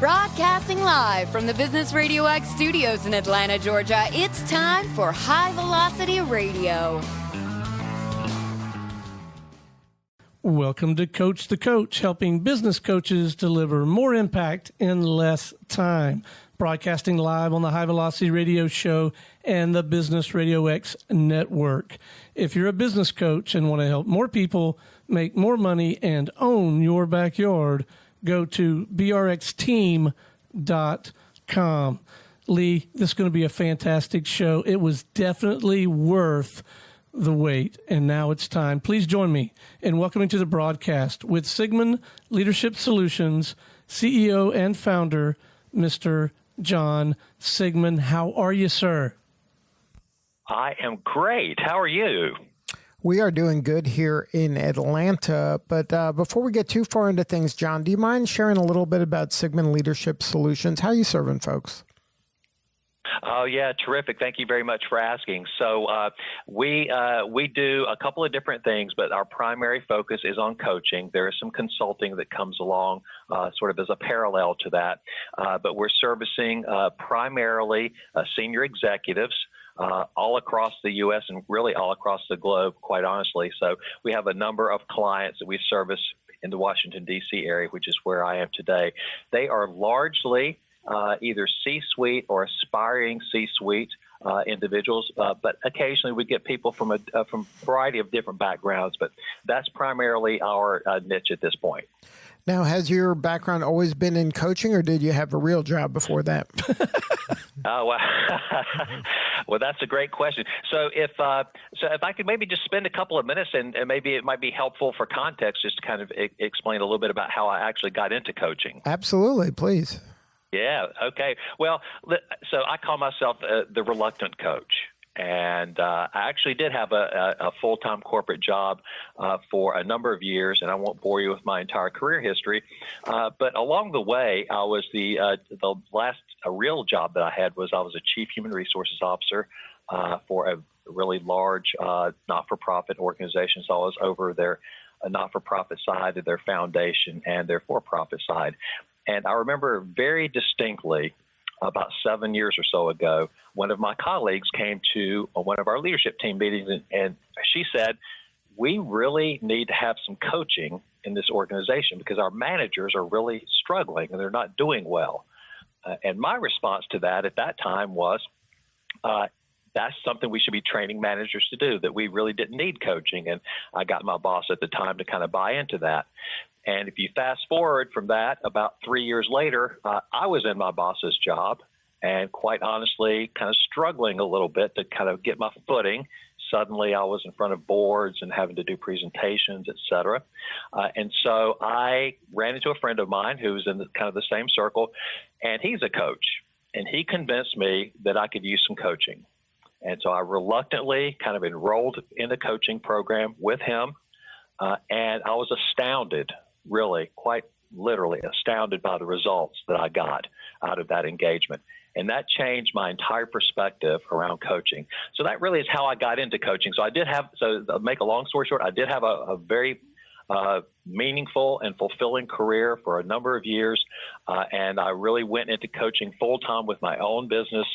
Broadcasting live from the Business Radio X studios in Atlanta, Georgia, it's time for High Velocity Radio. Welcome to Coach the Coach, helping business coaches deliver more impact in less time. Broadcasting live on the High Velocity Radio Show and the Business Radio X network. If you're a business coach and want to help more people make more money and own your backyard, go to brxteam.com. Lee, this is going to be a fantastic show. It was definitely worth the wait, and now it's time. Please join me in welcoming to the broadcast with Sigmon Leadership Solutions CEO and founder, Mr. John Sigmon. How are you, sir? I am great. How are you? We are doing good here in Atlanta, but before we get too far into things, John, do you mind sharing a little bit about Sigmon Leadership Solutions? How are you serving folks? Oh, yeah, terrific. Thank you very much for asking. So we do a couple of different things, but our primary focus is on coaching. There is some consulting that comes along sort of as a parallel to that, but we're servicing primarily senior executives all across the U.S. and really all across the globe, quite honestly. So we have a number of clients that we service in the Washington, D.C. area, which is where I am today. They are largely either C-suite or aspiring C-suite individuals, but occasionally we get people from a variety of different backgrounds, but that's primarily our niche at this point. Now, has your background always been in coaching, or did you have a real job before that? Oh, well, well, that's a great question. So if I could maybe just spend a couple of minutes, and maybe it might be helpful for context, just to kind of explain a little bit about how I actually got into coaching. Absolutely, please. Yeah. Okay. Well, so I call myself the reluctant coach. And I actually did have a full-time corporate job for a number of years, and I won't bore you with my entire career history. But along the way, I was the last real job that I had was I was a chief human resources officer for a really large not-for-profit organization. So I was over their not-for-profit side of their foundation and their for-profit side. And I remember very distinctly about 7 years or so ago, one of my colleagues came to one of our leadership team meetings, and she said, we really need to have some coaching in this organization because our managers are really struggling and they're not doing well. And my response to that at that time was, that's something we should be training managers to do, that we really didn't need coaching. And I got my boss at the time to kind of buy into that. And if you fast forward from that, about 3 years later, I was in my boss's job and quite honestly kind of struggling a little bit to kind of get my footing. Suddenly I was in front of boards and having to do presentations, et cetera. And so I ran into a friend of mine who was in kind of the same circle, and he's a coach. And he convinced me that I could use some coaching. And so I reluctantly kind of enrolled in the coaching program with him. And I was astounded, really, quite literally astounded by the results that I got out of that engagement. And that changed my entire perspective around coaching. So that really is how I got into coaching. So to make a long story short, I did have a very meaningful and fulfilling career for a number of years. And I really went into coaching full time with my own business,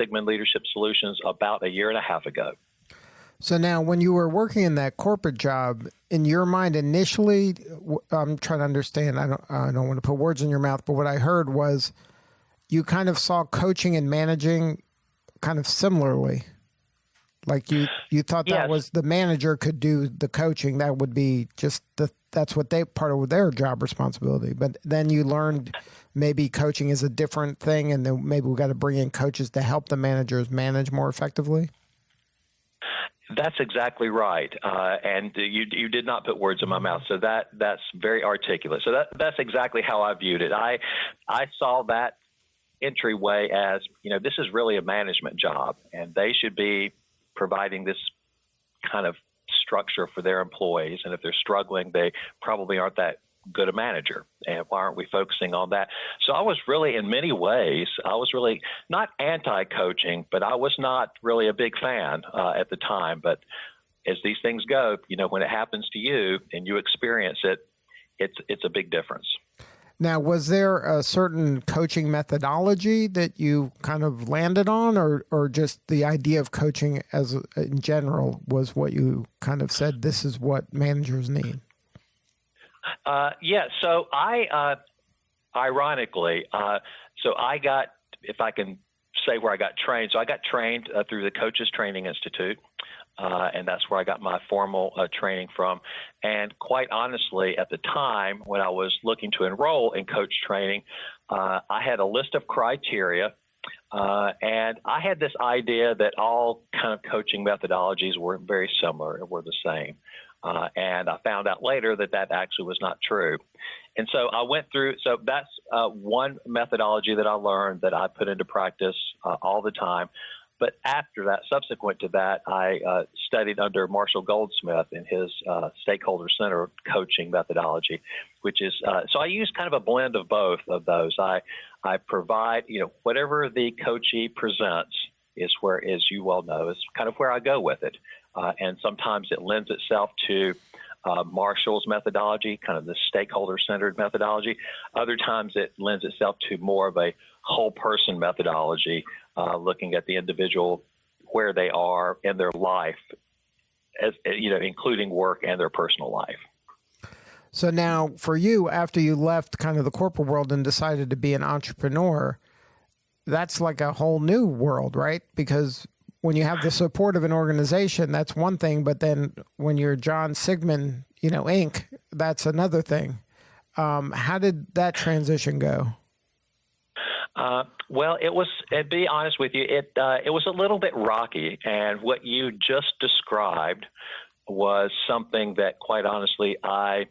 Sigmon Leadership Solutions, about a year and a half ago. So now when you were working in that corporate job, in your mind initially, I'm trying to understand, I don't want to put words in your mouth, but what I heard was you kind of saw coaching and managing kind of similarly. Like you thought that was the manager could do the coaching. That would be just that's what part of their job responsibility. But then you learned maybe coaching is a different thing, and then maybe we got to bring in coaches to help the managers manage more effectively. That's exactly right, and you did not put words in my mouth. So that's very articulate. So that's exactly how I viewed it. I saw that entryway as, this is really a management job, and they should be providing this kind of structure for their employees. And if they're struggling, they probably aren't that good a manager. And why aren't we focusing on that? So I was really, in many ways, not anti-coaching, but I was not really a big fan at the time. But as these things go, when it happens to you and you experience it, it's a big difference. Now, was there a certain coaching methodology that you kind of landed on, or just the idea of coaching as in general was what you kind of said, this is what managers need? Yeah, so ironically, so I got, if I can say where I got trained, so I got trained through the Coaches Training Institute. And that's where I got my formal training from. And quite honestly, at the time when I was looking to enroll in coach training, I had a list of criteria, and I had this idea that all kind of coaching methodologies were very similar and were the same. And I found out later that that actually was not true. And so I went through, so that's one methodology that I learned that I put into practice all the time. But after that, subsequent to that, I studied under Marshall Goldsmith in his stakeholder-centered coaching methodology, which is, so I use kind of a blend of both of those. I provide, whatever the coachee presents is where, as you well know, is kind of where I go with it. And sometimes it lends itself to Marshall's methodology, kind of the stakeholder-centered methodology. Other times it lends itself to more of a whole person methodology, looking at the individual, where they are in their life, as including work and their personal life. So now for you, after you left kind of the corporate world and decided to be an entrepreneur, that's like a whole new world, right? Because when you have the support of an organization, that's one thing, but then when you're John Sigmon, Inc., that's another thing. How did that transition go? Well, it was, to be honest with you, it was a little bit rocky. And what you just described was something that, quite honestly, I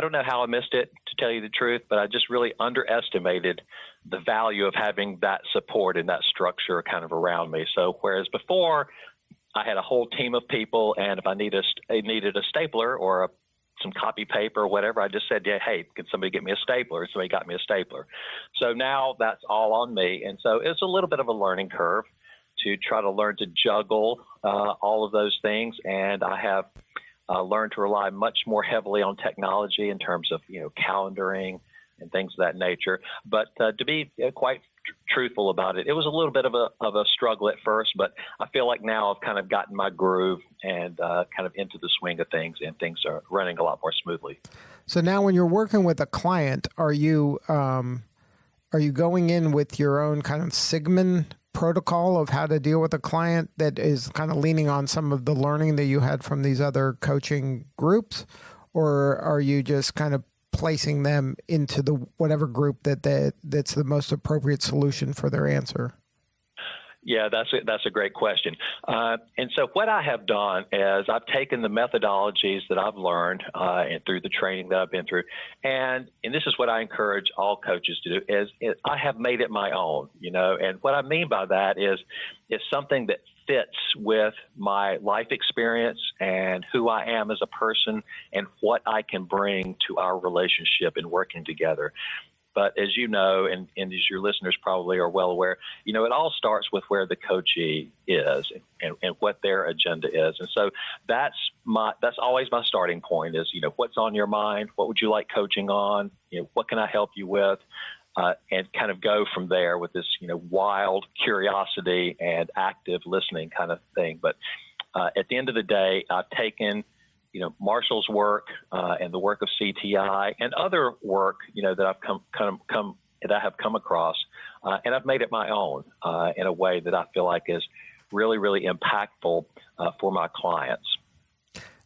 don't know how I missed it, to tell you the truth, but I just really underestimated the value of having that support and that structure kind of around me. So whereas before I had a whole team of people, and if I needed a stapler or some copy paper or whatever, I just said, yeah, hey, can somebody get me a stapler? And somebody got me a stapler. So now that's all on me. And so it's a little bit of a learning curve to try to learn to juggle all of those things. And I have learned to rely much more heavily on technology in terms of, calendaring and things of that nature. But to be quite truthful about it, it was a little bit of a struggle at first, but I feel like now I've kind of gotten my groove and kind of into the swing of things, and things are running a lot more smoothly. So now when you're working with a client, are you going in with your own kind of Sigmon protocol of how to deal with a client that is kind of leaning on some of the learning that you had from these other coaching groups? Or are you just kind of placing them into the whatever group that's the most appropriate solution for their answer? Yeah, that's a great question. And so what I have done is I've taken the methodologies that I've learned and through the training that I've been through, and this is what I encourage all coaches to do, is I have made it my own, and what I mean by that is it's something that fits with my life experience and who I am as a person and what I can bring to our relationship in working together. But as you know, and as your listeners probably are well aware, it all starts with where the coachee is and what their agenda is. And so that's always my starting point is, what's on your mind? What would you like coaching on? What can I help you with? And kind of go from there with this, wild curiosity and active listening kind of thing. But at the end of the day, I've taken Marshall's work and the work of CTI and other work, that I've come across, and I've made it my own in a way that I feel like is really, really impactful for my clients.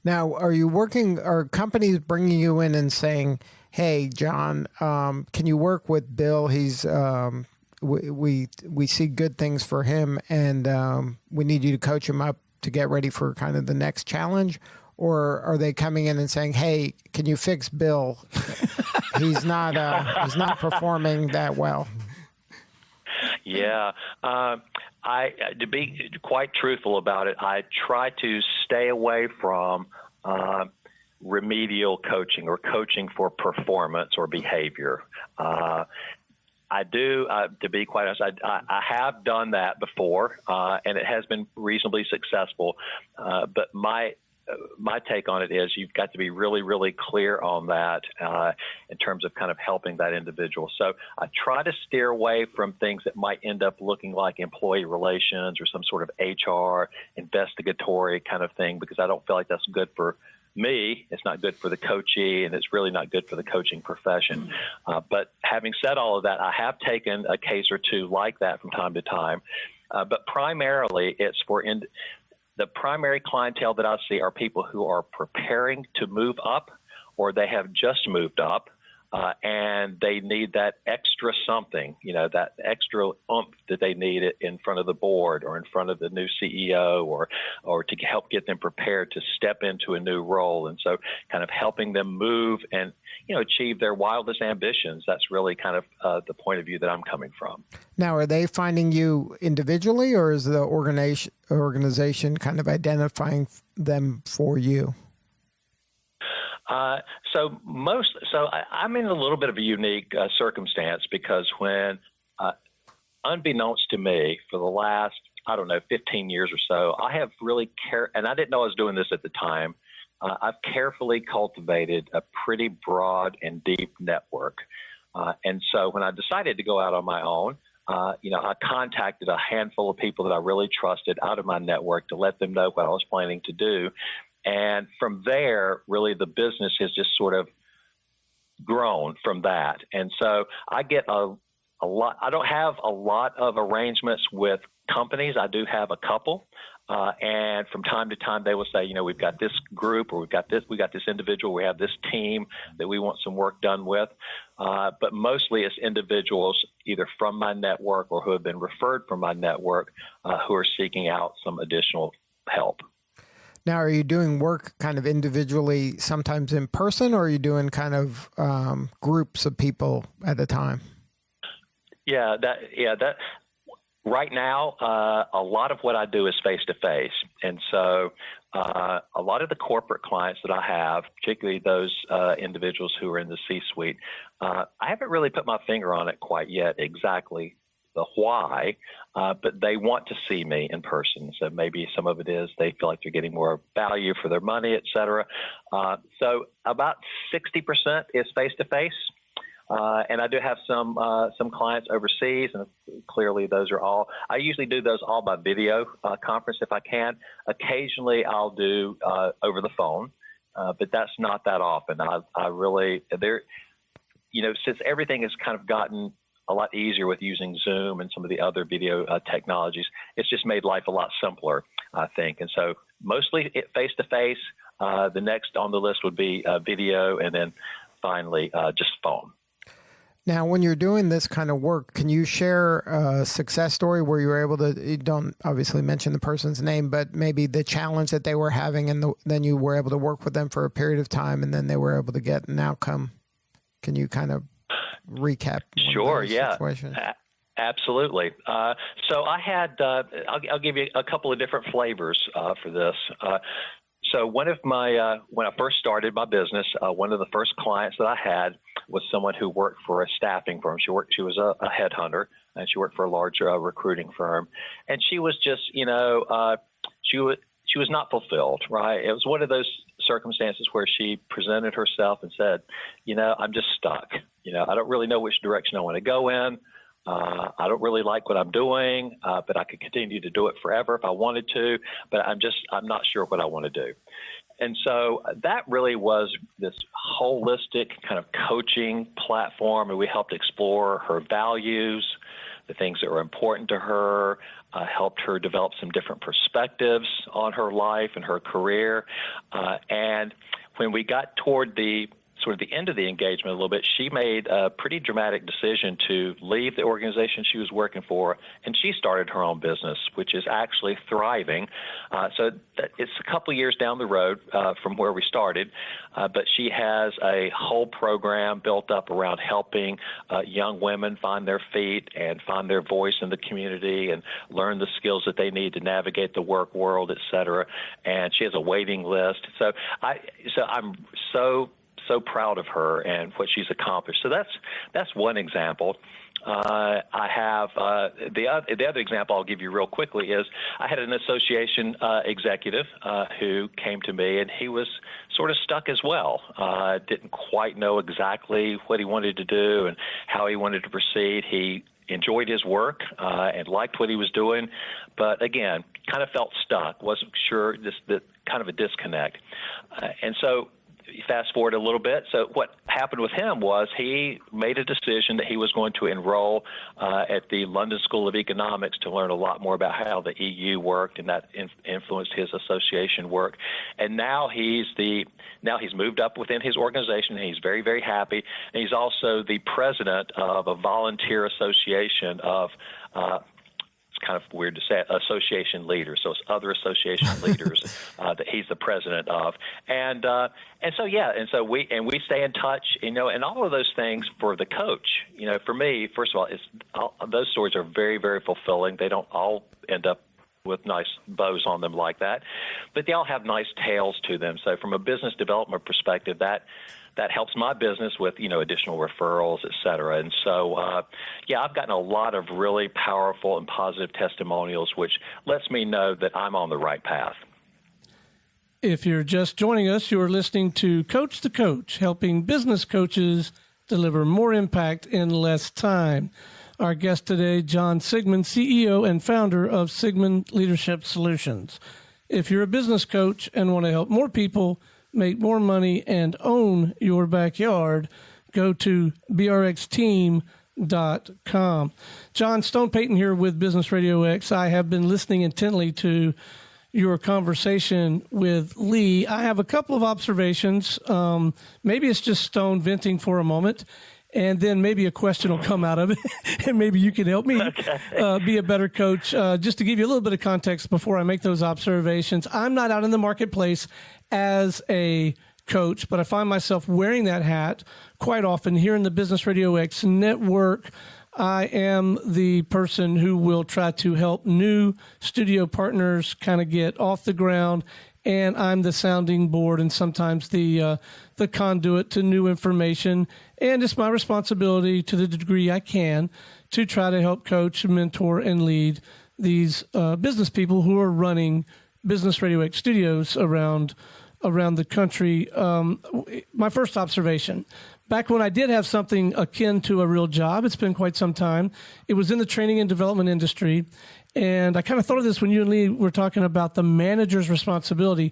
Now, are companies bringing you in and saying, hey, John, can you work with Bill? He's we see good things for him, and we need you to coach him up to get ready for kind of the next challenge? Or are they coming in and saying, hey, can you fix Bill? He's not performing that well. Yeah. To be quite truthful about it, I try to stay away from remedial coaching or coaching for performance or behavior. I do, to be quite honest, I have done that before, and it has been reasonably successful. But my take on it is you've got to be really, really clear on that in terms of kind of helping that individual. So I try to steer away from things that might end up looking like employee relations or some sort of HR investigatory kind of thing, because I don't feel like that's good for me. It's not good for the coachee, and it's really not good for the coaching profession. But having said all of that, I have taken a case or two like that from time to time. But primarily, it's for the primary clientele that I see are people who are preparing to move up, or they have just moved up, and they need that extra something, that extra oomph that they need in front of the board or in front of the new CEO, or to help get them prepared to step into a new role. And so kind of helping them move and, achieve their wildest ambitions. That's really kind of the point of view that I'm coming from. Now, are they finding you individually, or is the organization kind of identifying them for you? I'm in a little bit of a unique circumstance, because when, unbeknownst to me, for the last, 15 years or so, I have really and I didn't know I was doing this at the time. I've carefully cultivated a pretty broad and deep network. And so when I decided to go out on my own, I contacted a handful of people that I really trusted out of my network to let them know what I was planning to do. And from there, really, the business has just sort of grown from that. And so I get a lot. I don't have a lot of arrangements with companies. I do have a couple. And from time to time, they will say, we've got this group, or we got this individual, we have this team that we want some work done with. But mostly it's individuals either from my network or who have been referred from my network who are seeking out some additional help. Now, are you doing work kind of individually, sometimes in person, or are you doing kind of groups of people at a time? That. Right now, a lot of what I do is face-to-face. And so a lot of the corporate clients that I have, particularly those individuals who are in the C-suite, I haven't really put my finger on it quite yet exactly the why, but they want to see me in person. So maybe some of it is they feel like they're getting more value for their money, et cetera. So about 60% is face-to-face. And I do have some clients overseas, and clearly those are all. I usually do those all by video conference if I can. Occasionally I'll do over the phone, but that's not that often. I really since everything has kind of gotten a lot easier with using Zoom and some of the other video technologies, it's just made life a lot simpler, I think. And so mostly face to face. The next on the list would be video, and then finally just phone. Now, when you're doing this kind of work, can you share a success story where you were able to, you don't obviously mention the person's name, but maybe the challenge that they were having, and then you were able to work with them for a period of time, and then they were able to get an outcome? Can you kind of recap? Sure, yeah. Absolutely. So I had, I'll give you a couple of different flavors for this. So one of my, when I first started my business, one of the first clients that I had was someone who worked for a staffing firm. She was a headhunter, and she worked for a large recruiting firm. And she was just, she was not fulfilled, right? It was one of those circumstances where she presented herself and said, I'm just stuck. I don't really know which direction I want to go in. I don't really like what I'm doing, but I could continue to do it forever if I wanted to, but I'm not sure what I want to do. And so that really was this holistic kind of coaching platform, and we helped explore her values, the things that were important to her, helped her develop some different perspectives on her life and her career. And when we got toward the end of the engagement a little bit, she made a pretty dramatic decision to leave the organization she was working for, and she started her own business, which is actually thriving. So it's a couple of years down the road from where we started, but she has a whole program built up around helping young women find their feet and find their voice in the community and learn the skills that they need to navigate the work world, et cetera. And she has a waiting list. So I'm so so proud of her and what she's accomplished. So that's one example. I have the other example I'll give you real quickly is I had an association executive who came to me, and he was sort of stuck as well. Didn't quite know exactly what he wanted to do and how he wanted to proceed. He enjoyed his work and liked what he was doing, but again, kind of felt stuck, wasn't sure, just the kind of a disconnect. And so fast forward a little bit. So what happened with him was he made a decision that he was going to enroll at the London School of Economics to learn a lot more about how the EU worked, and that influenced his association work. And now he's moved up within his organization, and he's very, very happy. And he's also the president of a volunteer association of kind of weird to say, association leaders. So it's other association leaders that he's the president of, and so we stay in touch, and all of those things for the coach. For me, first of all, those stories are very, very fulfilling. They don't all end up with nice bows on them like that, but they all have nice tails to them. So from a business development perspective, that helps my business with, additional referrals, et cetera. And so, I've gotten a lot of really powerful and positive testimonials, which lets me know that I'm on the right path. If you're just joining us, you're listening to Coach the Coach, helping business coaches deliver more impact in less time. Our guest today, John Sigmon, CEO and founder of Sigmon Leadership Solutions. If you're a business coach and want to help more people make more money and own your backyard, go to brxteam.com. John, Stone Payton here with Business Radio X. I have been listening intently to your conversation with Lee. I have a couple of observations. Maybe it's just Stone venting for a moment, and then maybe a question will come out of it, and maybe you can help me be a better coach. Just to give you a little bit of context before I make those observations, I'm not out in the marketplace as a coach, but I find myself wearing that hat quite often here in the Business Radio X network. I am the person who will try to help new studio partners kind of get off the ground, and I'm the sounding board and sometimes the conduit to new information. And it's my responsibility, to the degree I can, to try to help coach, mentor, and lead these business people who are running Business Radio X studios around the country. My first observation, back when I did have something akin to a real job, it's been quite some time, it was in the training and development industry. And I kind of thought of this when you and Lee were talking about the manager's responsibility.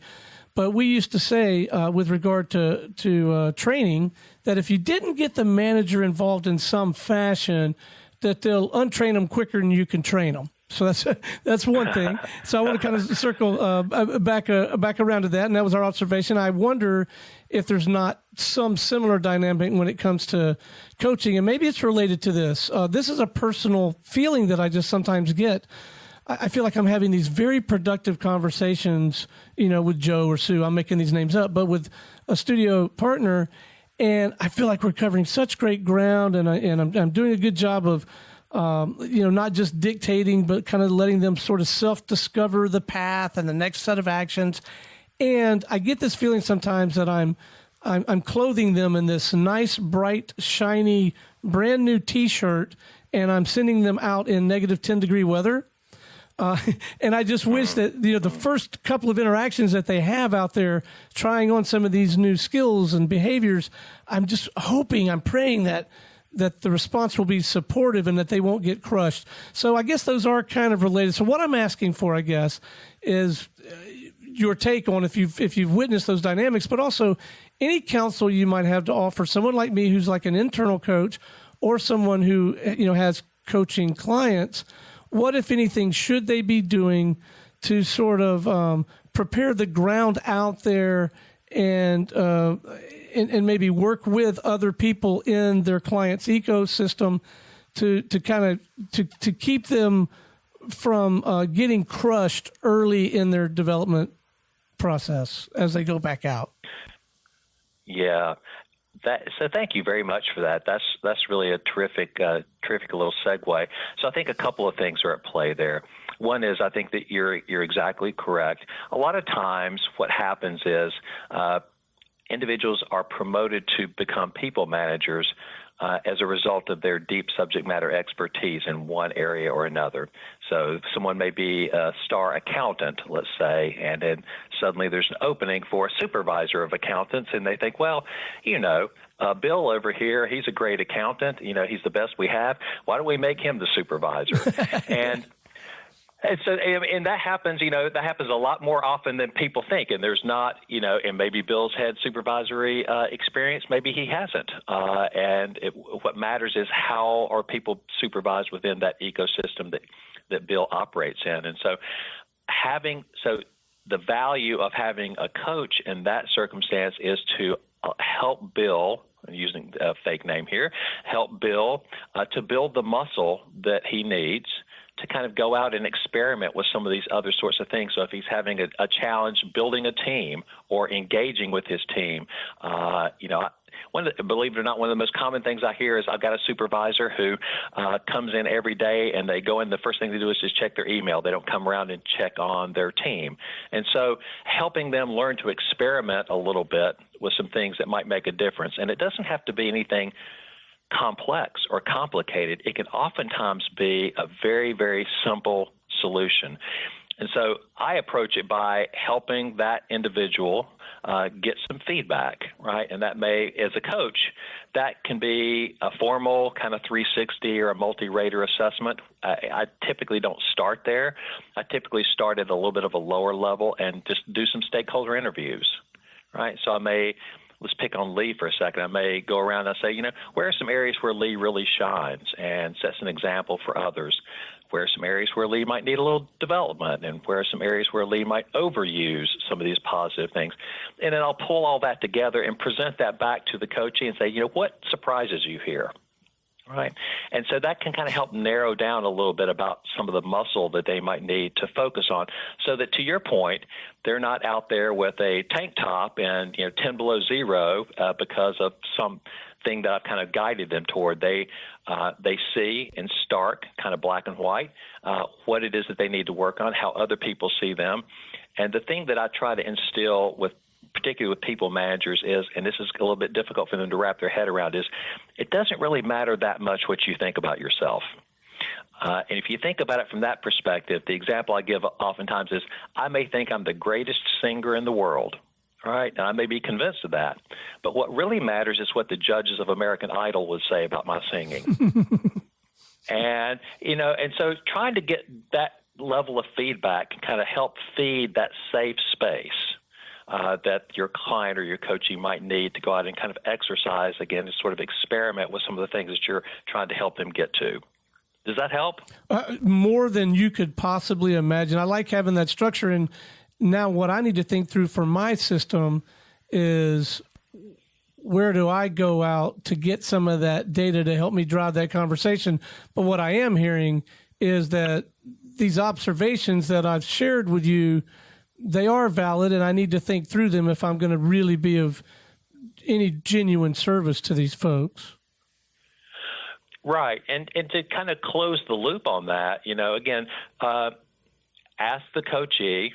But we used to say, with regard to training, that if you didn't get the manager involved in some fashion, that they'll untrain them quicker than you can train them. So that's one thing. So I want to kind of circle back around to that, and that was our observation. I wonder if there's not some similar dynamic when it comes to coaching, and maybe it's related to this. This is a personal feeling that I just sometimes get. I feel like I'm having these very productive conversations, with Joe or Sue. I'm making these names up, but with a studio partner, and I feel like we're covering such great ground, and I'm doing a good job of not just dictating, but kind of letting them sort of self-discover the path and the next set of actions. And I get this feeling sometimes that I'm clothing them in this nice, bright, shiny, brand new T-shirt, and I'm sending them out in negative 10-degree weather. And I just wish that, the first couple of interactions that they have out there trying on some of these new skills and behaviors, I'm just hoping, I'm praying that the response will be supportive and that they won't get crushed. So I guess those are kind of related. So what I'm asking for, I guess, is your take on if you've witnessed those dynamics, but also any counsel you might have to offer someone like me who's like an internal coach, or someone who has coaching clients. What, if anything, should they be doing to sort of prepare the ground out there and maybe work with other people in their client's ecosystem to kind of to keep them from getting crushed early in their development process as they go back out? Yeah. So thank you very much for that. That's really a terrific little segue. So I think a couple of things are at play there. One is, I think that you're exactly correct. A lot of times what happens is individuals are promoted to become people managers as a result of their deep subject matter expertise in one area or another. So someone may be a star accountant, let's say, and then suddenly there's an opening for a supervisor of accountants, and they think, well, Bill over here, he's a great accountant. He's the best we have. Why don't we make him the supervisor? And so, and that happens, that happens a lot more often than people think. And there's not, and maybe Bill's had supervisory experience, maybe he hasn't. What matters is how are people supervised within that ecosystem that Bill operates in. And so the value of having a coach in that circumstance is to help Bill, I'm using a fake name here, help Bill to build the muscle that he needs to kind of go out and experiment with some of these other sorts of things. So if he's having a challenge building a team or engaging with his team, believe it or not, one of the most common things I hear is I've got a supervisor who comes in every day and they go in, the first thing they do is just check their email. They don't come around and check on their team. And so helping them learn to experiment a little bit with some things that might make a difference. And it doesn't have to be anything complex or complicated. It can oftentimes be a very, very simple solution. And so I approach it by helping that individual get some feedback, right? And that may, as a coach, that can be a formal kind of 360 or a multi-rater assessment. I typically don't start there. I typically start at a little bit of a lower level and just do some stakeholder interviews, right? So let's pick on Lee for a second. I may go around and say, where are some areas where Lee really shines and sets an example for others? Where are some areas where Lee might need a little development? And where are some areas where Lee might overuse some of these positive things? And then I'll pull all that together and present that back to the coachee and say, what surprises you here? Right. And so that can kind of help narrow down a little bit about some of the muscle that they might need to focus on, so that, to your point, they're not out there with a tank top and 10 below zero because of something that I've kind of guided them toward. They see in stark, kind of black and white, what it is that they need to work on, how other people see them. And the thing that I try to instill particularly with people managers is, and this is a little bit difficult for them to wrap their head around, is it doesn't really matter that much what you think about yourself. And if you think about it from that perspective, the example I give oftentimes is I may think I'm the greatest singer in the world. All right, and I may be convinced of that. But what really matters is what the judges of American Idol would say about my singing. And so trying to get that level of feedback can kind of help feed that safe space that your client or your coachee might need to go out and kind of exercise, again, to sort of experiment with some of the things that you're trying to help them get to. Does that help? More than you could possibly imagine. I like having that structure. And now what I need to think through for my system is, where do I go out to get some of that data to help me drive that conversation? But what I am hearing is that these observations that I've shared with you, they are valid, and I need to think through them if I'm going to really be of any genuine service to these folks. Right. And to kind of close the loop on that, again, ask the coachee,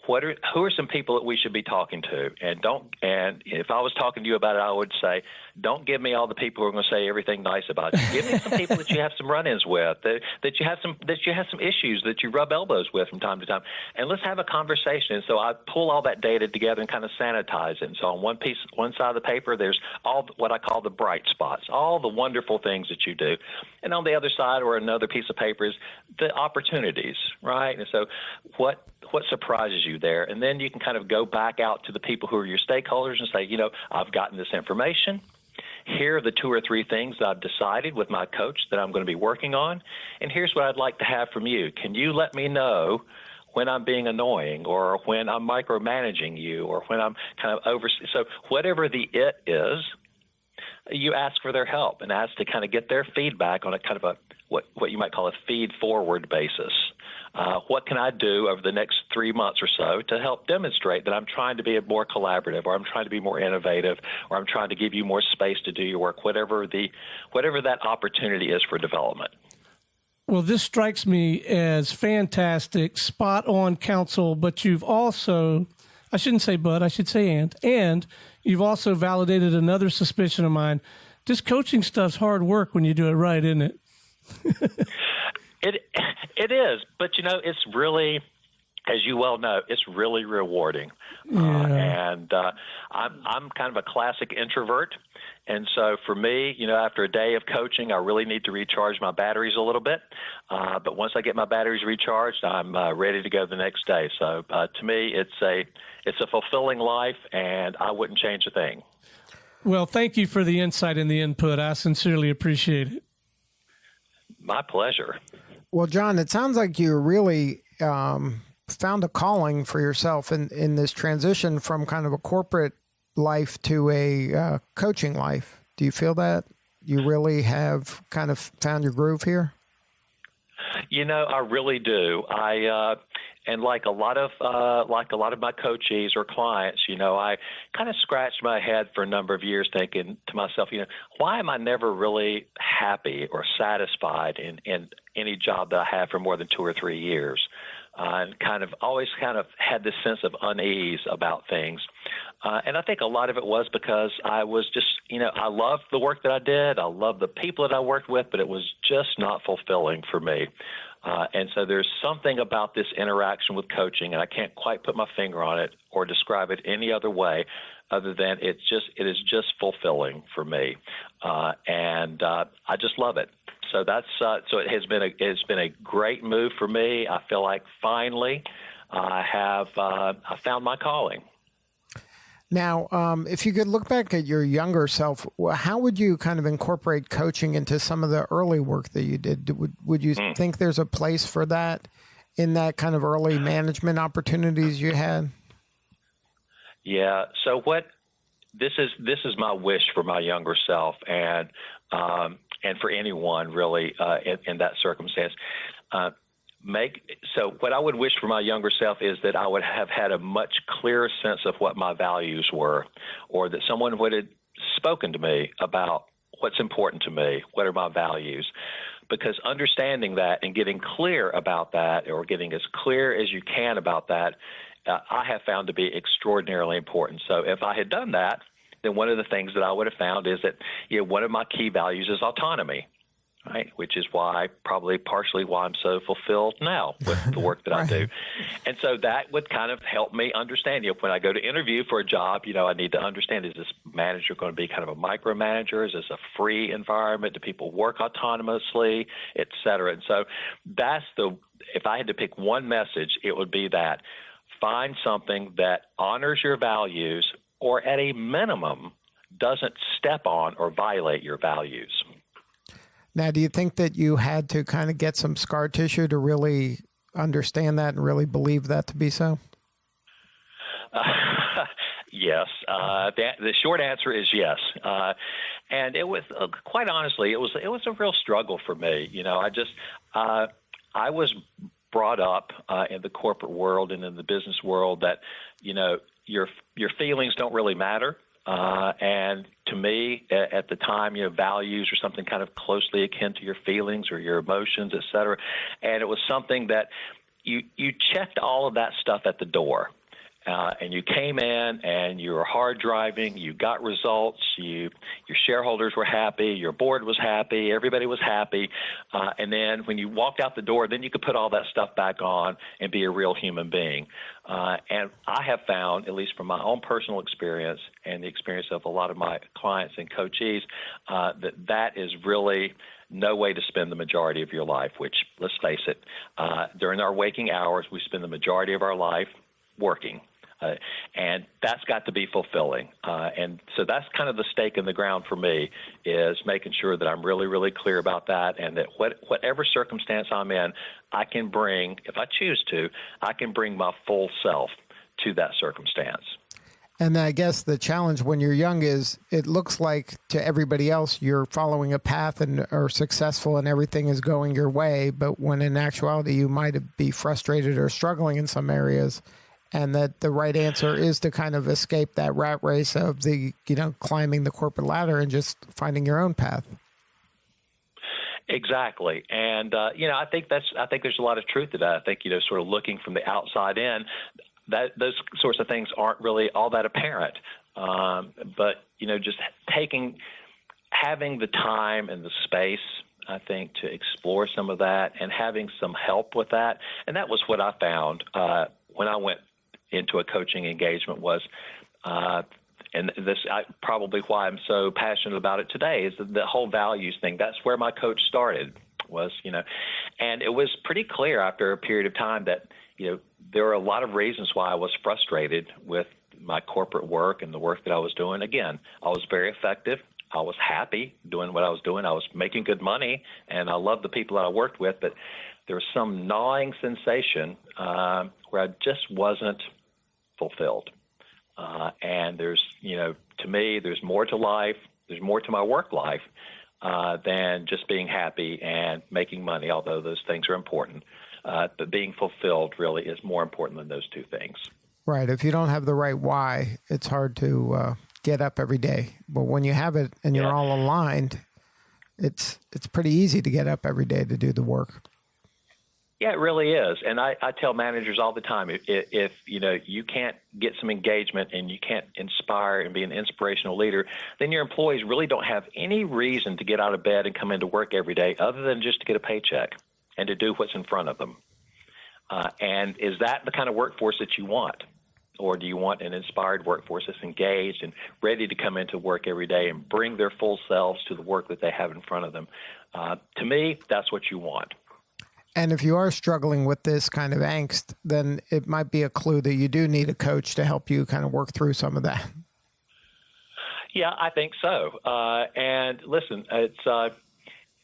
who are some people that we should be talking to? And if I was talking to you about it, I would say, don't give me all the people who are going to say everything nice about you. Give me some people that you have some run-ins with, that you have some issues that you rub elbows with from time to time, and let's have a conversation. And so I pull all that data together and kind of sanitize it. And so on one side of the paper, there's all what I call the bright spots, all the wonderful things that you do, and on the other side or another piece of paper is the opportunities, right? And so what surprises you there? And then you can kind of go back out to the people who are your stakeholders and say, I've gotten this information. Here are the 2 or 3 things that I've decided with my coach that I'm going to be working on. And here's what I'd like to have from you. Can you let me know when I'm being annoying, or when I'm micromanaging you, or when I'm kind of so whatever the it is, you ask for their help and ask to kind of get their feedback on a kind of what you might call a feed-forward basis. What can I do over the next 3 months or so to help demonstrate that I'm trying to be more collaborative, or I'm trying to be more innovative, or I'm trying to give you more space to do your work, whatever that opportunity is for development. Well, this strikes me as fantastic, spot-on counsel, but you've also I shouldn't say but, I should say and you've also validated another suspicion of mine. This coaching stuff's hard work when you do it right, isn't it? It is, but it's really, as you well know, it's really rewarding. Yeah. I'm kind of a classic introvert. And so for me, after a day of coaching, I really need to recharge my batteries a little bit. But once I get my batteries recharged, I'm ready to go the next day. So to me, it's a fulfilling life, and I wouldn't change a thing. Well, thank you for the insight and the input. I sincerely appreciate it. My pleasure. Well, John, it sounds like you really found a calling for yourself in this transition from kind of a corporate life to a coaching life. Do you feel that you really have kind of found your groove here? I really do. And like a lot of my coachees or clients, I kind of scratched my head for a number of years thinking to myself, why am I never really happy or satisfied in any job that I have for more than 2 or 3 years? And always had this sense of unease about things. And I think a lot of it was because I was just, I loved the work that I did. I loved the people that I worked with, but it was just not fulfilling for me. And so there's something about this interaction with coaching, and I can't quite put my finger on it or describe it any other way other than it is just fulfilling for me. And I just love it. So that's so it's been a great move for me. I feel like finally I found my calling. Now, if you could look back at your younger self, how would you kind of incorporate coaching into some of the early work that you did? Would you think there's a place for that in that kind of early management opportunities you had? Yeah. So this is my wish for my younger self, and for anyone really in that circumstance. So what I would wish for my younger self is that I would have had a much clearer sense of what my values were, or that someone would have spoken to me about what's important to me, what are my values. Because understanding that and getting clear about that, or getting as clear as you can about that, I have found to be extraordinarily important. So if I had done that, then one of the things that I would have found is that one of my key values is autonomy. Right, which is partially why I'm so fulfilled now with the work that I do. And so that would kind of help me understand, when I go to interview for a job, I need to understand, is this manager going to be kind of a micromanager? Is this a free environment? Do people work autonomously, et cetera? And so if I had to pick one message, it would be that find something that honors your values, or at a minimum, doesn't step on or violate your values. Now, do you think that you had to kind of get some scar tissue to really understand that and really believe that to be so? Yes. The short answer is yes. And it was, quite honestly, it was a real struggle for me. I was brought up in the corporate world and in the business world that, your feelings don't really matter. And to me, at the time, values are something kind of closely akin to your feelings or your emotions, et cetera. And it was something that you checked all of that stuff at the door. And you came in and you were hard driving, you got results, your shareholders were happy, your board was happy, everybody was happy. And then when you walked out the door, then you could put all that stuff back on and be a real human being. And I have found, at least from my own personal experience and the experience of a lot of my clients and coachees, that is really no way to spend the majority of your life, which, let's face it, during our waking hours, we spend the majority of our life working. And that's got to be fulfilling. And so that's kind of the stake in the ground for me, is making sure that I'm really, really clear about that, and that whatever circumstance I'm in, I can bring, if I choose to, I can bring my full self to that circumstance. And I guess the challenge when you're young is it looks like to everybody else you're following a path and are successful and everything is going your way, but when in actuality you might be frustrated or struggling in some areas. And that the right answer is to kind of escape that rat race of the, climbing the corporate ladder and just finding your own path. Exactly. And, I think there's a lot of truth to that. I think, sort of looking from the outside in, those sorts of things aren't really all that apparent. But just having the time and the space, I think, to explore some of that and having some help with that. And that was what I found when I went into a coaching engagement was, and this probably why I'm so passionate about it today, is the whole values thing. That's where my coach started was, and it was pretty clear after a period of time that, there were a lot of reasons why I was frustrated with my corporate work and the work that I was doing. Again, I was very effective. I was happy doing what I was doing. I was making good money, and I loved the people that I worked with, but there was some gnawing sensation where I just wasn't fulfilled. And there's, to me, there's more to life. There's more to my work life than just being happy and making money, although those things are important. But being fulfilled really is more important than those two things. Right. If you don't have the right why, it's hard to get up every day. But when you have it and you're all aligned, it's pretty easy to get up every day to do the work. Yeah, it really is. And I tell managers all the time, if you can't get some engagement and you can't inspire and be an inspirational leader, then your employees really don't have any reason to get out of bed and come into work every day other than just to get a paycheck and to do what's in front of them. And is that the kind of workforce that you want? Or do you want an inspired workforce that's engaged and ready to come into work every day and bring their full selves to the work that they have in front of them? To me, that's what you want. And if you are struggling with this kind of angst, then it might be a clue that you do need a coach to help you kind of work through some of that. Yeah, I think so. And listen, it's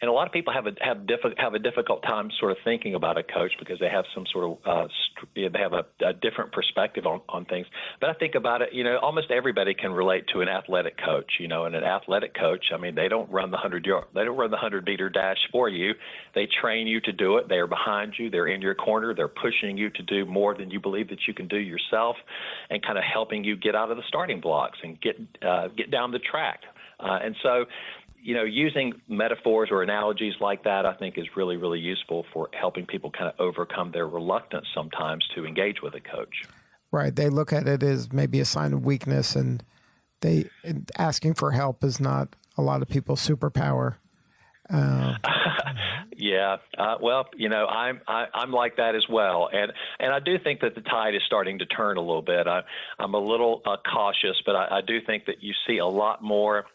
and a lot of people have a difficult time sort of thinking about a coach because they have some sort of they have a different perspective on things. But I think about it, almost everybody can relate to an athletic coach. And an athletic coach, I mean, they don't run the 100-meter dash for you. They train you to do it. They are behind you. They're in your corner. They're pushing you to do more than you believe that you can do yourself, and kind of helping you get out of the starting blocks and get down the track. And so, using metaphors or analogies like that, I think, is really, really useful for helping people kind of overcome their reluctance sometimes to engage with a coach. Right. They look at it as maybe a sign of weakness, and asking for help is not a lot of people's superpower. Yeah. Well, I'm like that as well. And I do think that the tide is starting to turn a little bit. I'm a little cautious, but I do think that you see a lot more.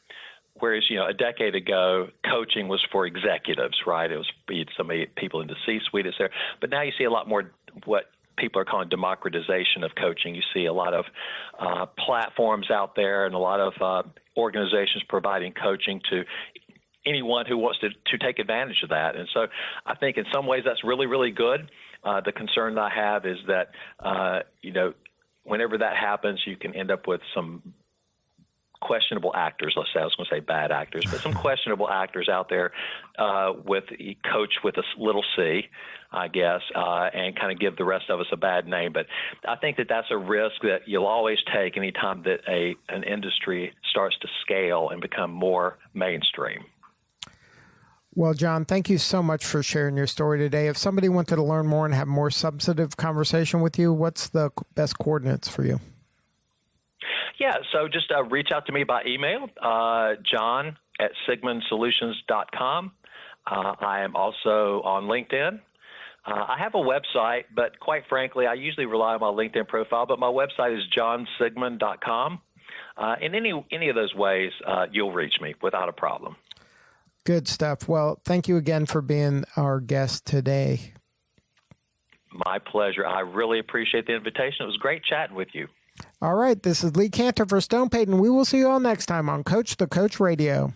Whereas, a decade ago, coaching was for executives, right? It was somebody, people in the C-suite is there. But now you see a lot more what people are calling democratization of coaching. You see a lot of platforms out there and a lot of organizations providing coaching to anyone who wants to take advantage of that. And so I think in some ways that's really, really good. The concern that I have is that, whenever that happens, you can end up with some questionable actors. Let's say, I was going to say bad actors, but some questionable actors out there with a coach with a little c, I guess, and kind of give the rest of us a bad name. But I think that that's a risk that you'll always take anytime that an industry starts to scale and become more mainstream. Well, John, thank you so much for sharing your story today. If somebody wanted to learn more and have more substantive conversation with you, what's the best coordinates for you? Yeah, so just reach out to me by email, john@sigmonsolutions.com. I am also on LinkedIn. I have a website, but quite frankly, I usually rely on my LinkedIn profile, but my website is johnsigmon.com. In any of those ways, you'll reach me without a problem. Good stuff. Well, thank you again for being our guest today. My pleasure. I really appreciate the invitation. It was great chatting with you. All right. This is Lee Cantor for Stone Payton. We will see you all next time on Coach the Coach Radio.